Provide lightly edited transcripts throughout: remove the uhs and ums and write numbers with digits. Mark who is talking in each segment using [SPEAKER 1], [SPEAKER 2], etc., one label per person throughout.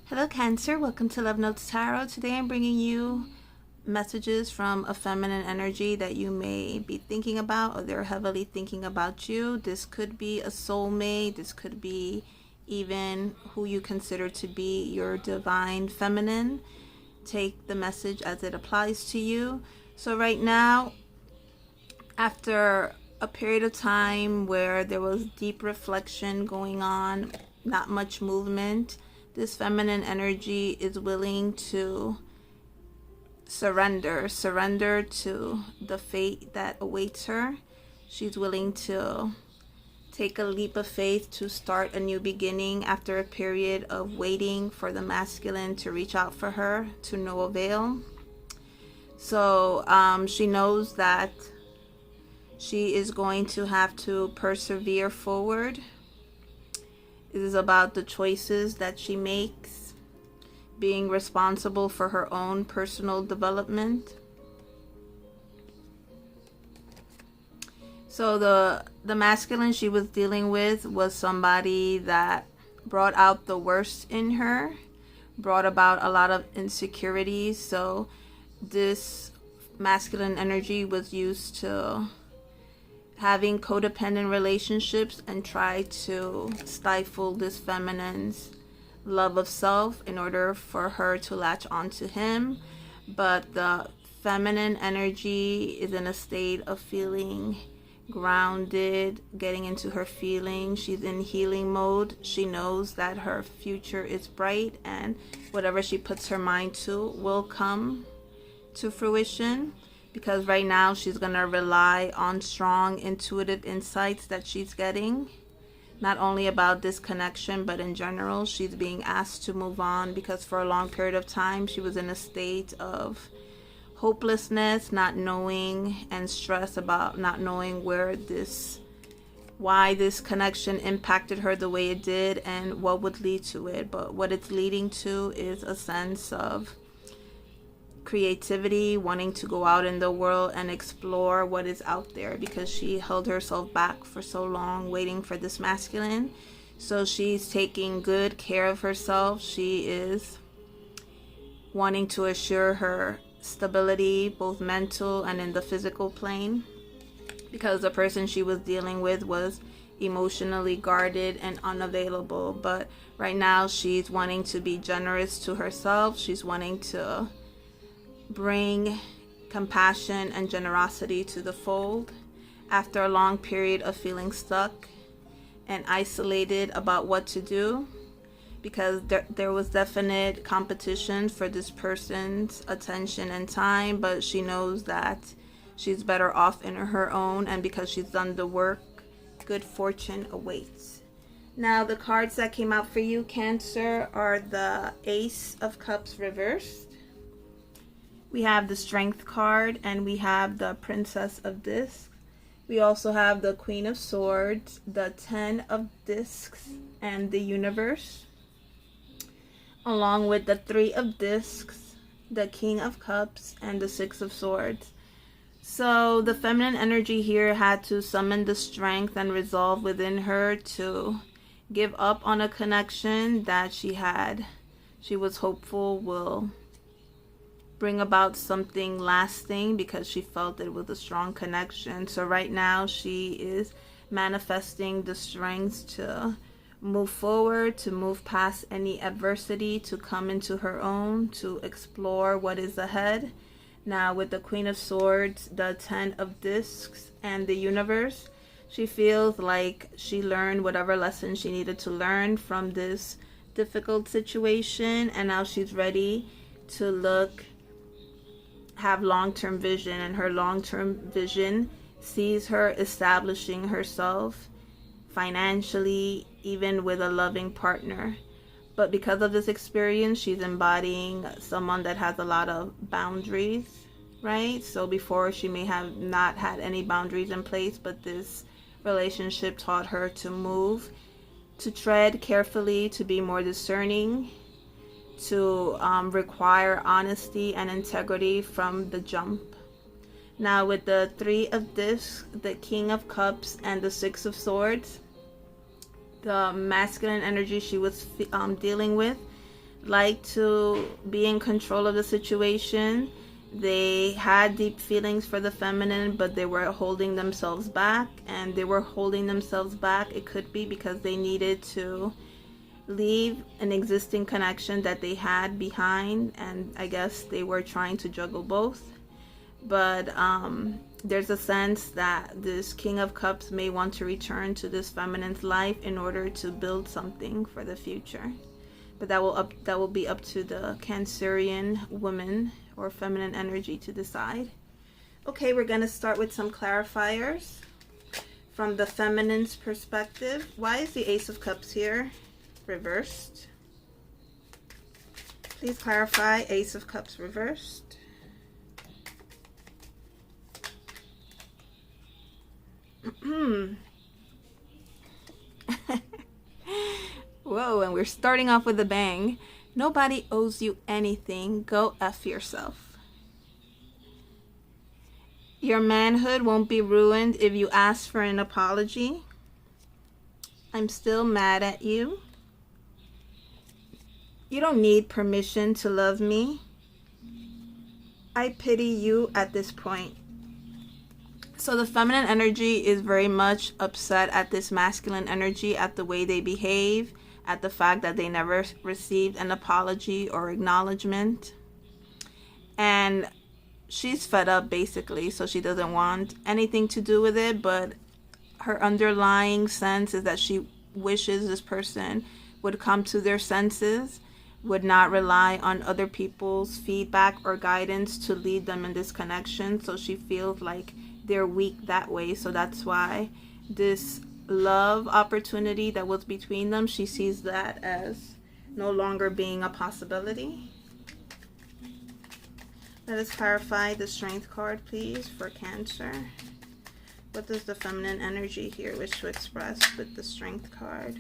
[SPEAKER 1] Hello Cancer, welcome to Love Notes Tarot. Today I'm bringing you messages from a feminine energy that you may be thinking about, or they're heavily thinking about you. This could be a soulmate, this could be even who you consider to be your divine feminine. Take the message as it applies to you. So right now, after a period of time where there was deep reflection going on, not much movement, this feminine energy is willing to surrender to the fate that awaits her. She's willing to take a leap of faith to start a new beginning after a period of waiting for the masculine to reach out for her to no avail. So she knows that she is going to have to persevere forward. It is about the choices that she makes, being responsible for her own personal development. So the masculine she was dealing with was somebody that brought out the worst in her, brought about a lot of insecurities. So this masculine energy was used to having codependent relationships and try to stifle this feminine's love of self in order for her to latch onto him. But the feminine energy is in a state of feeling grounded, getting into her feelings. She's in healing mode. She knows that her future is bright, and whatever she puts her mind to will come to fruition. Because right now she's going to rely on strong intuitive insights that she's getting. Not only about this connection, but in general, she's being asked to move on because for a long period of time, she was in a state of hopelessness, not knowing, and stress about not knowing why this connection impacted her the way it did and what would lead to it. But what it's leading to is a sense of creativity, wanting to go out in the world and explore what is out there, because she held herself back for so long waiting for this masculine. So she's taking good care of herself. She is wanting to assure her stability, both mental and in the physical plane, because the person she was dealing with was emotionally guarded and unavailable. But right now she's wanting to be generous to herself. She's wanting to bring compassion and generosity to the fold after a long period of feeling stuck and isolated about what to do, because there was definite competition for this person's attention and time. But she knows that she's better off in her own, and because she's done the work, good fortune awaits. Now the cards that came out for you, Cancer, are the Ace of Cups reversed. We have the Strength card, and we have the Princess of Discs. We also have the Queen of Swords, the Ten of Discs, and the Universe, along with the Three of Discs, the King of Cups, and the Six of Swords. So the feminine energy here had to summon the strength and resolve within her to give up on a connection that she was hopeful will bring about something lasting, because she felt it was a strong connection. So right now she is manifesting the strength to move forward, to move past any adversity, to come into her own, to explore what is ahead. Now with the Queen of Swords, the Ten of Discs, and the Universe, she feels like she learned whatever lesson she needed to learn from this difficult situation, and now she's ready to have long-term vision, and her long-term vision sees her establishing herself financially, even with a loving partner. But because of this experience, she's embodying someone that has a lot of boundaries, right? So before, she may have not had any boundaries in place, but this relationship taught her to move, to tread carefully, to be more discerning, to require honesty and integrity from the jump. Now with the Three of Discs, the King of Cups, and the Six of Swords, the masculine energy she was dealing with like to be in control of the situation. They had deep feelings for the feminine, but they were holding themselves back. And they were holding themselves back, it could be because they needed to leave an existing connection that they had behind, and I guess they were trying to juggle both. But there's a sense that this King of Cups may want to return to this feminine's life in order to build something for the future. But that will be up to the Cancerian woman or feminine energy to decide. Okay, we're going to start with some clarifiers from the feminine's perspective. Why is the Ace of Cups here reversed? Please clarify. Ace of Cups reversed. Whoa, and we're starting off with a bang. Nobody owes you anything. Go F yourself. Your manhood won't be ruined if you ask for an apology. I'm still mad at you. You don't need permission to love me. I pity you at this point. So the feminine energy is very much upset at this masculine energy, at the way they behave, at the fact that they never received an apology or acknowledgement. And she's fed up basically, so she doesn't want anything to do with it, but her underlying sense is that she wishes this person would come to their senses, would not rely on other people's feedback or guidance to lead them in this connection. So she feels like they're weak that way. So that's why this love opportunity that was between them, she sees that as no longer being a possibility. Let us clarify the Strength card, please, for Cancer. What does the feminine energy here wish to express with the Strength card?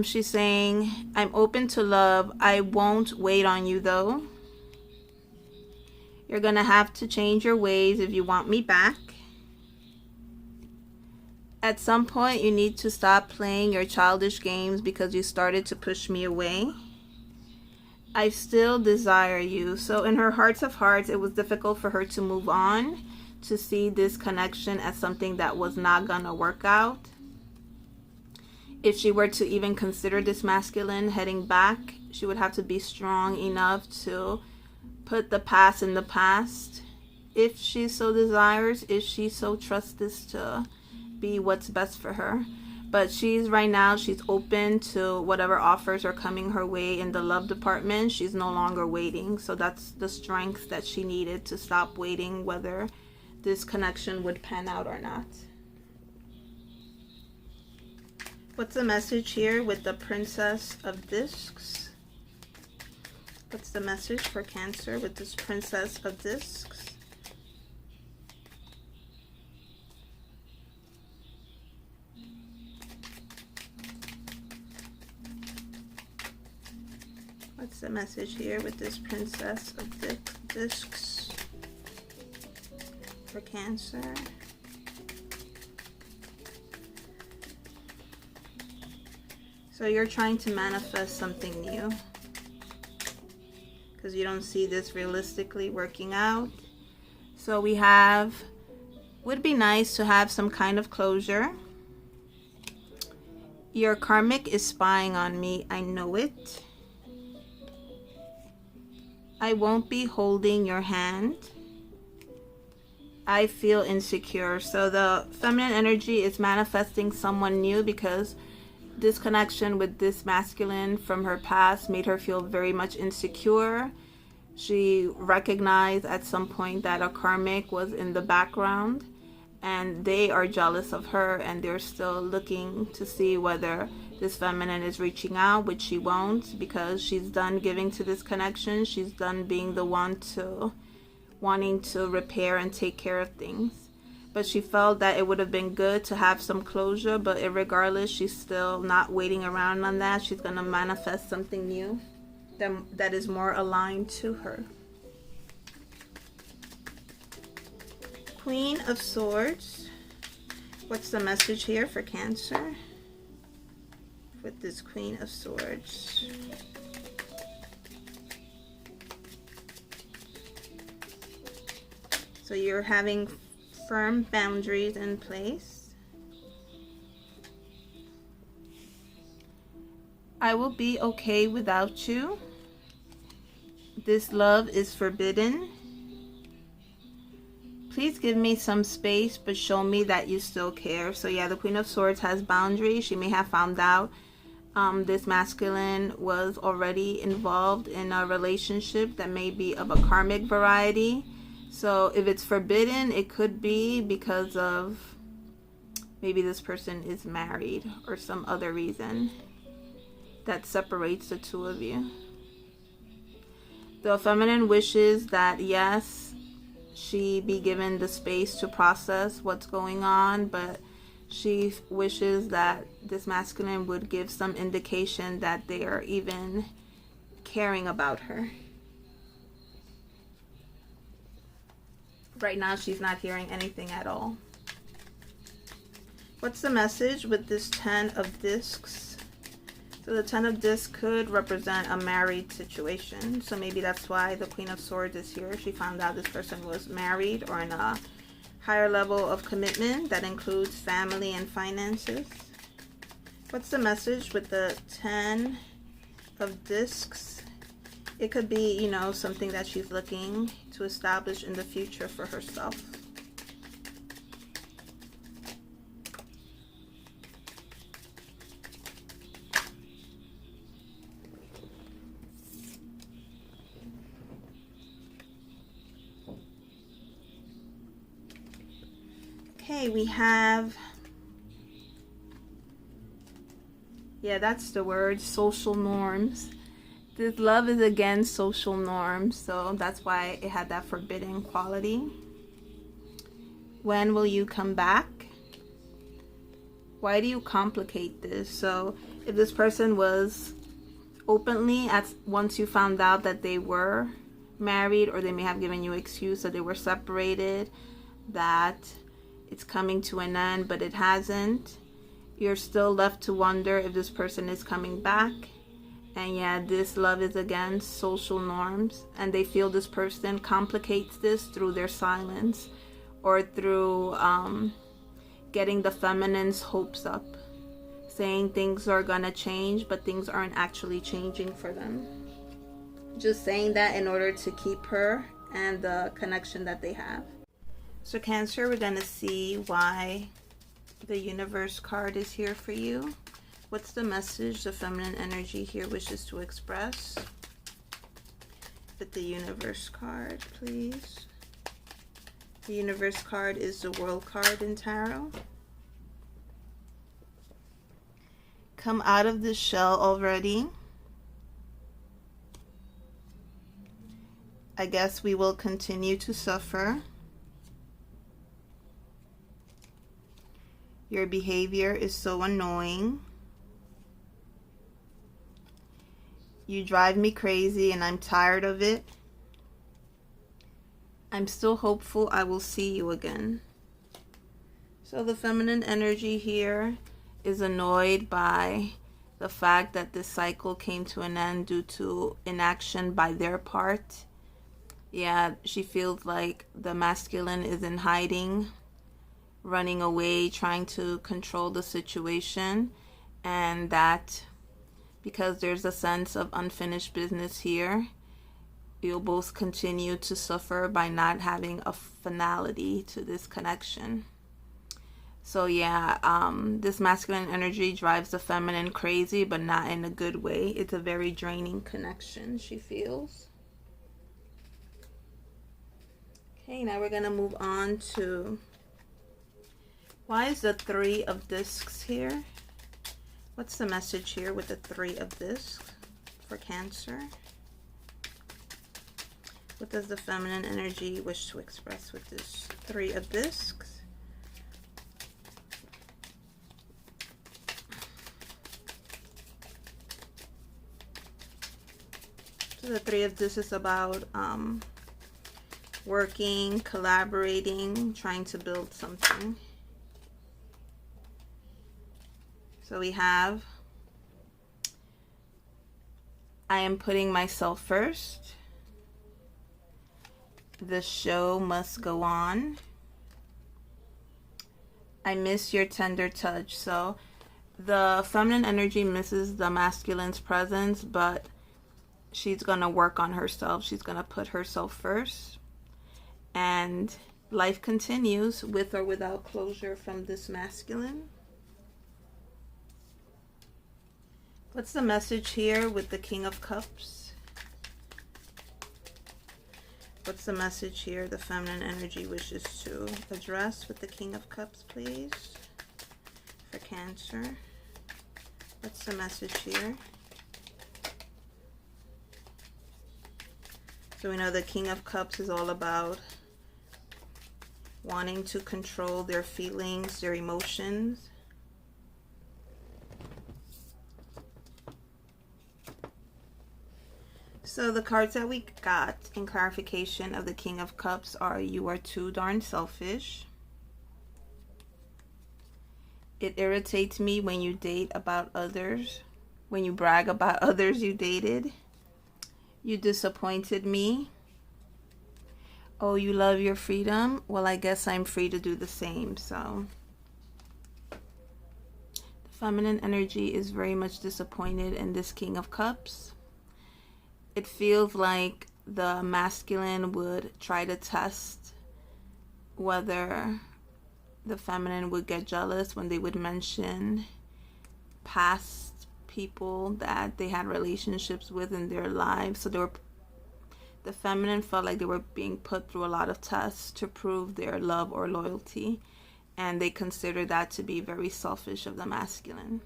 [SPEAKER 1] She's saying, I'm open to love. I won't wait on you though. You're going to have to change your ways if you want me back. At some point, you need to stop playing your childish games because you started to push me away. I still desire you. So in her hearts of hearts, it was difficult for her to move on, to see this connection as something that was not going to work out. If she were to even consider this masculine heading back, she would have to be strong enough to put the past in the past, if she so desires, if she so trusts this to be what's best for her. But she's open to whatever offers are coming her way in the love department. She's no longer waiting. So that's the strength that she needed to stop waiting, whether this connection would pan out or not. What's the message here with the Princess of Discs? What's the message for Cancer with this Princess of Discs? What's the message here with this Princess of Discs for Cancer? So you're trying to manifest something new because you don't see this realistically working out. So we have, would be nice to have some kind of closure. Your karmic is spying on me. I know it. I won't be holding your hand. I feel insecure. So the feminine energy is manifesting someone new because this connection with this masculine from her past made her feel very much insecure. She recognized at some point that a karmic was in the background and they are jealous of her, and they're still looking to see whether this feminine is reaching out, which she won't, because she's done giving to this connection. She's done being the one to wanting to repair and take care of things. But she felt that it would have been good to have some closure, but regardless, she's still not waiting around on that. She's going to manifest something new that is more aligned to her. Queen of Swords. What's the message here for Cancer? with this Queen of Swords. So you're having firm boundaries in place. I will be okay without you. This love is forbidden. Please give me some space, but show me that you still care. So yeah, the Queen of Swords has boundaries. She may have found out this masculine was already involved in a relationship that may be of a karmic variety. So if it's forbidden, it could be because of maybe this person is married or some other reason that separates the two of you. The feminine wishes that, yes, she be given the space to process what's going on, but she wishes that this masculine would give some indication that they are even caring about her. Right now, she's not hearing anything at all. What's the message with this 10 of Discs? So the 10 of Discs could represent a married situation. So maybe that's why the Queen of Swords is here. She found out this person was married or in a higher level of commitment that includes family and finances. What's the message with the 10 of Discs? It could be, you know, something that she's looking to establish in the future for herself. Okay, we have, yeah, that's the word, social norms. This love is against social norms, so that's why it had that forbidden quality. When will you come back? Why do you complicate this? So if this person was openly, once you found out that they were married, or they may have given you excuse that they were separated, that it's coming to an end, but it hasn't, you're still left to wonder if this person is coming back. And yeah, this love is against social norms, and they feel this person complicates this through their silence or through getting the feminine's hopes up, saying things are gonna change, but things aren't actually changing for them. Just saying that in order to keep her and the connection that they have. So Cancer, we're gonna see why the Universe card is here for you. What's the message the feminine energy here wishes to express? With the Universe card, please. The Universe card is the World card in Tarot. Come out of this shell already. I guess we will continue to suffer. Your behavior is so annoying. You drive me crazy and I'm tired of it. I'm still hopeful I will see you again. So the feminine energy here is annoyed by the fact that this cycle came to an end due to inaction by their part. Yeah, she feels like the masculine is in hiding, running away, trying to control the situation, and that because there's a sense of unfinished business here, you'll both continue to suffer by not having a finality to this connection. So yeah, this masculine energy drives the feminine crazy, but not in a good way. It's a very draining connection, she feels. Okay, now we're going to move on to, why is the Three of Discs here? What's the message here with the Three of Discs for Cancer? What does the feminine energy wish to express with this Three of Discs? So the Three of Discs is about working, collaborating, trying to build something. So we have I am putting myself first. The show must go on. I miss your tender touch. So the feminine energy misses the masculine's presence, but she's going to work on herself. She's going to put herself first. And life continues with or without closure from this masculine. What's the message here with the King of Cups? What's the message here the feminine energy wishes to address with the King of Cups, please? For Cancer. What's the message here? So we know the King of Cups is all about wanting to control their feelings, their emotions. So the cards that we got in clarification of the King of Cups are: you are too darn selfish. It irritates me when you date about others, when you brag about others you dated. You disappointed me. Oh, you love your freedom? Well, I guess I'm free to do the same. So the feminine energy is very much disappointed in this King of Cups. It feels like the masculine would try to test whether the feminine would get jealous when they would mention past people that they had relationships with in their lives. So the feminine felt like they were being put through a lot of tests to prove their love or loyalty, and they consider that to be very selfish of the masculine.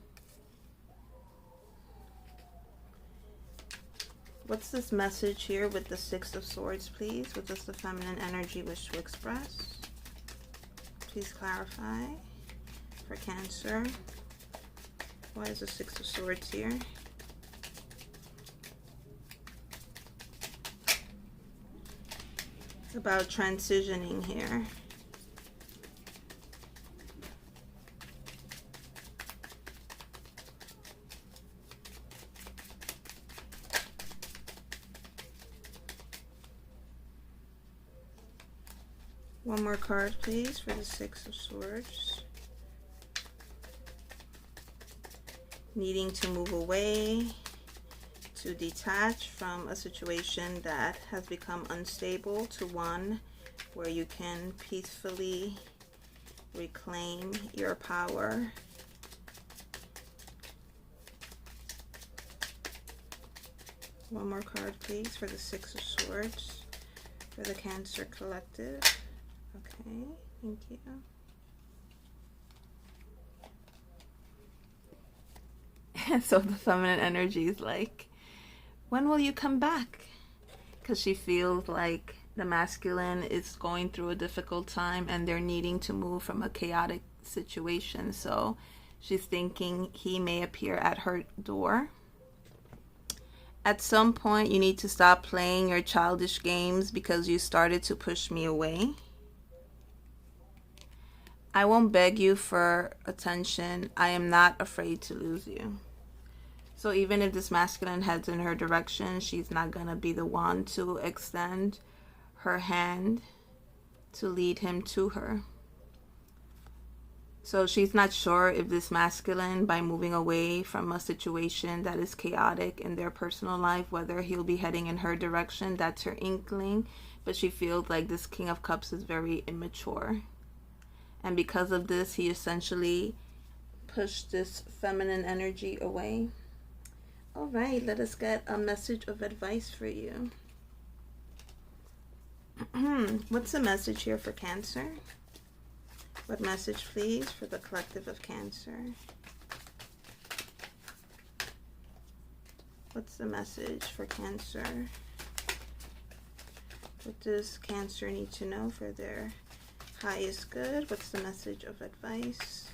[SPEAKER 1] What's this message here with the Six of Swords, please? What does the feminine energy wish to express? Please clarify for Cancer. Why is the Six of Swords here? It's about transitioning here. One more card, please, for the Six of Swords. Needing to move away, to detach from a situation that has become unstable to one where you can peacefully reclaim your power. One more card, please, for the Six of Swords for the Cancer Collective. Okay, thank you. So the feminine energy is like, when will you come back? Because she feels like the masculine is going through a difficult time and they're needing to move from a chaotic situation. So she's thinking he may appear at her door. At some point, you need to stop playing your childish games because you started to push me away. I won't beg you for attention. I am not afraid to lose you. So even if this masculine heads in her direction, she's not going to be the one to extend her hand to lead him to her. So she's not sure if this masculine, by moving away from a situation that is chaotic in their personal life, whether he'll be heading in her direction. That's her inkling. But she feels like this King of Cups is very immature. And because of this, he essentially pushed this feminine energy away. All right, let us get a message of advice for you. What's the message here for Cancer? What message, please, for the collective of Cancer? What's the message for Cancer? What does Cancer need to know for their highest good? What's the message of advice?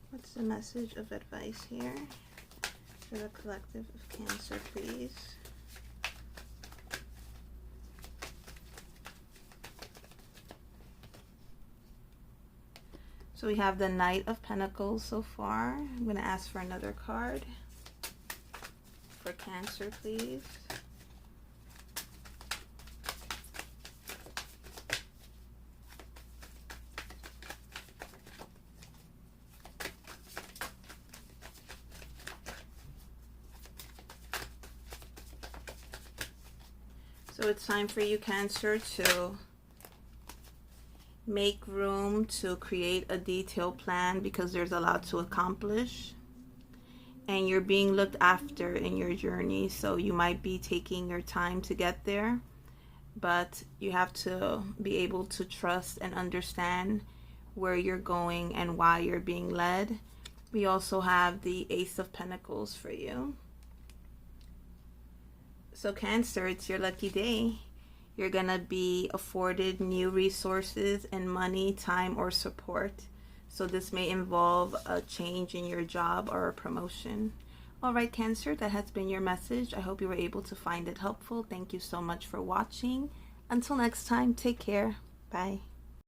[SPEAKER 1] What's the message of advice here for the collective of Cancer, please? So we have the Knight of Pentacles so far. I'm going to ask for another card for Cancer, please. So it's time for you, Cancer, to make room to create a detailed plan because there's a lot to accomplish. And you're being looked after in your journey, so you might be taking your time to get there, but you have to be able to trust and understand where you're going and why you're being led. We also have the Ace of Pentacles for you. So Cancer, it's your lucky day. You're gonna be afforded new resources and money, time, or support. So this may involve a change in your job or a promotion. All right, Cancer, that has been your message. I hope you were able to find it helpful. Thank you so much for watching. Until next time, take care. Bye.